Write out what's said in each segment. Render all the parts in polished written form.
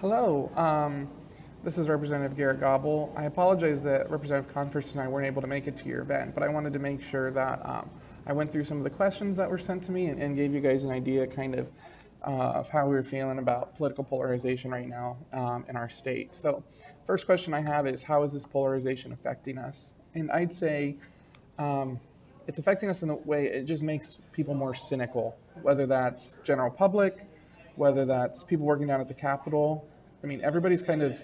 Hello, this is Representative Garret Gobble. I apologize that Representative Konfst and I weren't able to make it to your event, but I wanted to make sure that I went through some of the questions that were sent to me and gave you guys an idea of how we were feeling about political polarization right now in our state. So, first question I have is, how is this polarization affecting us? And I'd say it's affecting us in the way it just makes people more cynical, whether that's general public, whether that's people working down at the Capitol. I mean, everybody's kind of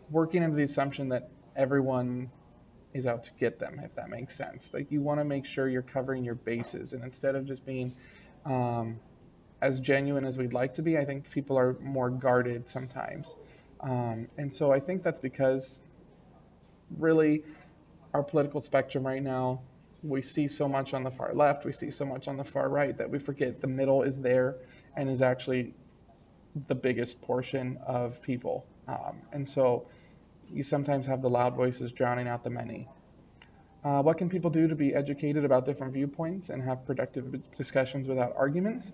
working under the assumption that everyone is out to get them, if that makes sense. Like, you want to make sure you're covering your bases, and instead of just being as genuine as we'd like to be, I think people are more guarded sometimes. And so I think that's because really our political spectrum right now, we see so much on the far left, we see so much on the far right that we forget the middle is there and is actually the biggest portion of people. And so you sometimes have the loud voices drowning out the many. What can people do to be educated about different viewpoints and have productive discussions without arguments?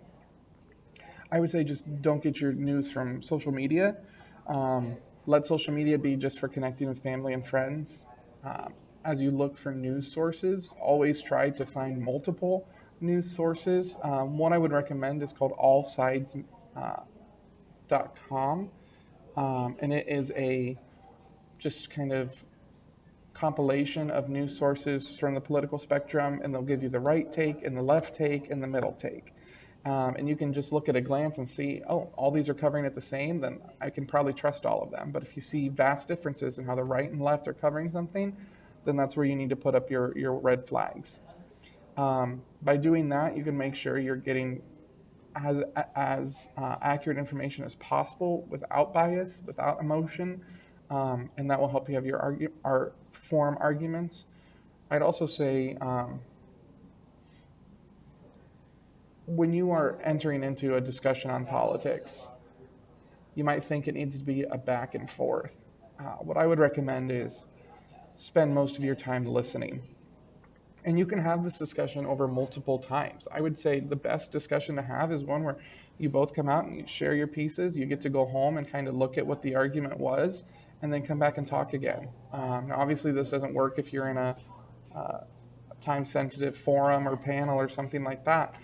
I would say just don't get your news from social media. Let social media be just for connecting with family and friends. As you look for news sources, always try to find multiple news sources. One I would recommend is called allsides.com, and it is a just kind of compilation of news sources from the political spectrum, and they'll give you the right take and the left take and the middle take. And you can just look at a glance and see, oh, all these are covering it the same, then I can probably trust all of them. But if you see vast differences in how the right and left are covering something, then that's where you need to put up your red flags. By doing that, you can make sure you're getting as accurate information as possible without bias, without emotion, and that will help you have form arguments. I'd also say when you are entering into a discussion on politics, you might think it needs to be a back and forth. What I would recommend is spend most of your time listening. And you can have this discussion over multiple times. I would say the best discussion to have is one where you both come out and you share your pieces. You get to go home and kind of look at what the argument was and then come back and talk again. Now, obviously, this doesn't work if you're in a time-sensitive forum or panel or something like that.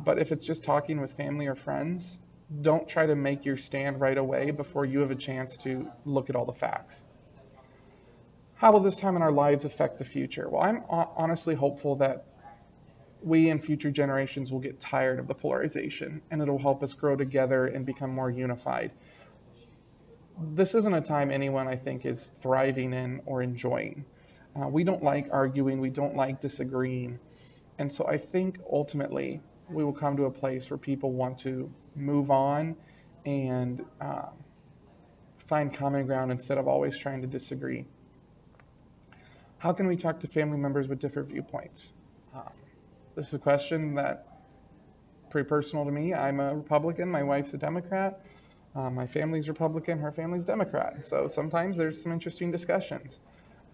But if it's just talking with family or friends, don't try to make your stand right away before you have a chance to look at all the facts. How will this time in our lives affect the future? Well, I'm honestly hopeful that we and future generations will get tired of the polarization, and it'll help us grow together and become more unified. This isn't a time anyone, I think, is thriving in or enjoying. We don't like arguing, we don't like disagreeing. And so I think ultimately we will come to a place where people want to move on and find common ground instead of always trying to disagree. How can we talk to family members with different viewpoints? This is a question that pretty personal to me. I'm a Republican, my wife's a Democrat, my family's Republican, her family's Democrat. So sometimes there's some interesting discussions.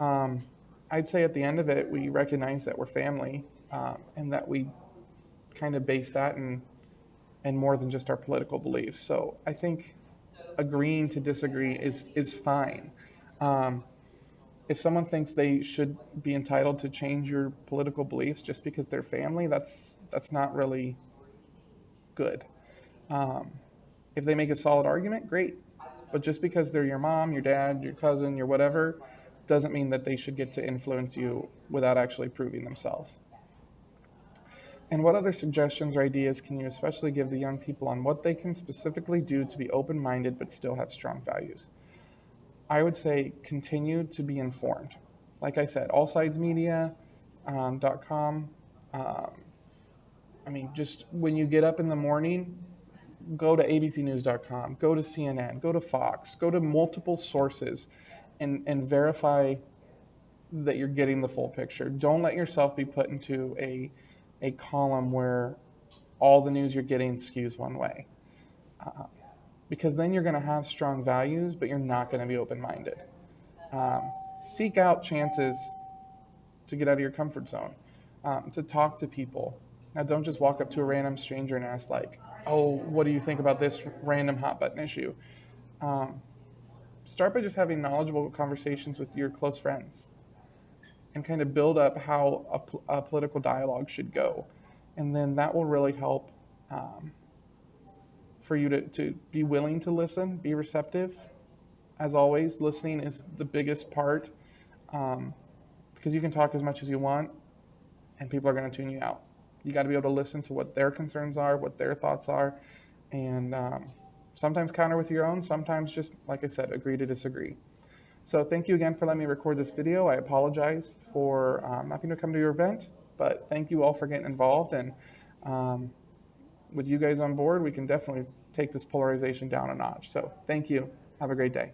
I'd say at the end of it, we recognize that we're family and that we kind of base that in more than just our political beliefs. So I think agreeing to disagree is fine. If someone thinks they should be entitled to change your political beliefs just because they're family, that's not really good. If they make a solid argument, great. But just because they're your mom, your dad, your cousin, your whatever, doesn't mean that they should get to influence you without actually proving themselves. And what other suggestions or ideas can you especially give the young people on what they can specifically do to be open-minded but still have strong values? I would say continue to be informed. Like I said, allsidesmedia.com. Just when you get up in the morning, go to abcnews.com, go to CNN, go to Fox, go to multiple sources and verify that you're getting the full picture. Don't let yourself be put into a column where all the news you're getting skews one way. Because then you're going to have strong values, but you're not going to be open-minded. Seek out chances to get out of your comfort zone, to talk to people. Now, don't just walk up to a random stranger and ask, like, oh, what do you think about this random hot button issue? Start by just having knowledgeable conversations with your close friends and kind of build up how a political dialogue should go. And then that will really help for you to be willing to listen, be receptive. As always, listening is the biggest part because you can talk as much as you want and people are going to tune you out. You got to be able to listen to what their concerns are, what their thoughts are, and sometimes counter with your own, sometimes just, like I said, agree to disagree. So thank you again for letting me record this video. I apologize for having to come to your event, but thank you all for getting involved. And with you guys on board, we can definitely take this polarization down a notch. So thank you. Have a great day.